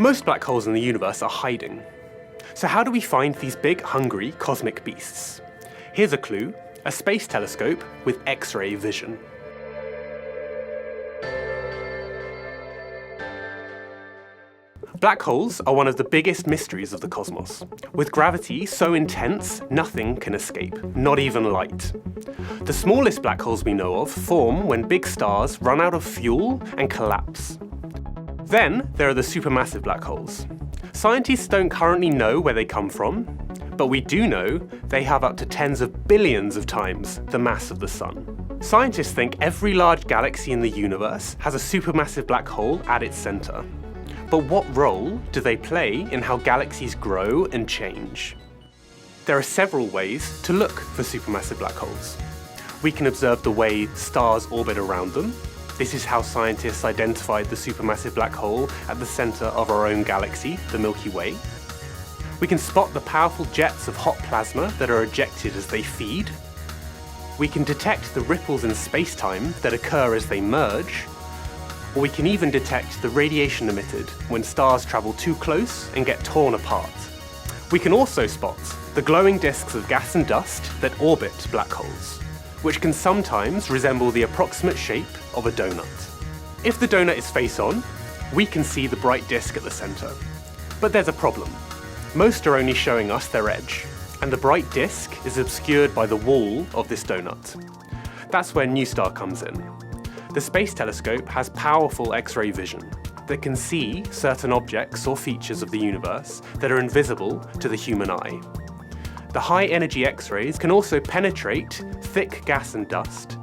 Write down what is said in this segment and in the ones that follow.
Most black holes in the universe are hiding. So how do we find these big, hungry cosmic beasts? Here's a clue: a space telescope with X-ray vision. Black holes are one of the biggest mysteries of the cosmos. With gravity so intense, nothing can escape, not even light. The smallest black holes we know of form when big stars run out of fuel and collapse. Then there are the supermassive black holes. Scientists don't currently know where they come from, but we do know they have up to tens of billions of times the mass of the Sun. Scientists think every large galaxy in the universe has a supermassive black hole at its center. But what role do they play in how galaxies grow and change? There are several ways to look for supermassive black holes. We can observe the way stars orbit around them. This is how scientists identified the supermassive black hole at the center of our own galaxy, the Milky Way. We can spot the powerful jets of hot plasma that are ejected as they feed. We can detect the ripples in space-time that occur as they merge. Or we can even detect the radiation emitted when stars travel too close and get torn apart. We can also spot the glowing disks of gas and dust that orbit black holes, which can sometimes resemble the approximate shape of a donut. If the donut is face-on, we can see the bright disk at the center. But there's a problem. Most are only showing us their edge, and the bright disk is obscured by the wall of this donut. That's where NuSTAR comes in. The Space Telescope has powerful X-ray vision that can see certain objects or features of the universe that are invisible to the human eye. The high-energy X-rays can also penetrate thick gas and dust.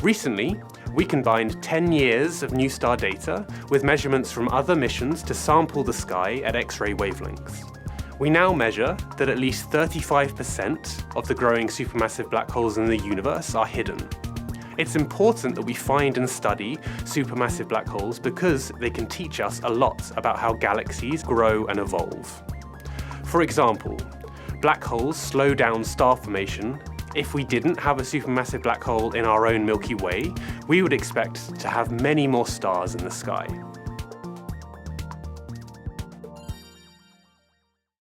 Recently, we combined 10 years of NuSTAR data with measurements from other missions to sample the sky at X-ray wavelengths. We now measure that at least 35% of the growing supermassive black holes in the universe are hidden. It's important that we find and study supermassive black holes because they can teach us a lot about how galaxies grow and evolve. For example, black holes slow down star formation. If we didn't have a supermassive black hole in our own Milky Way, we would expect to have many more stars in the sky.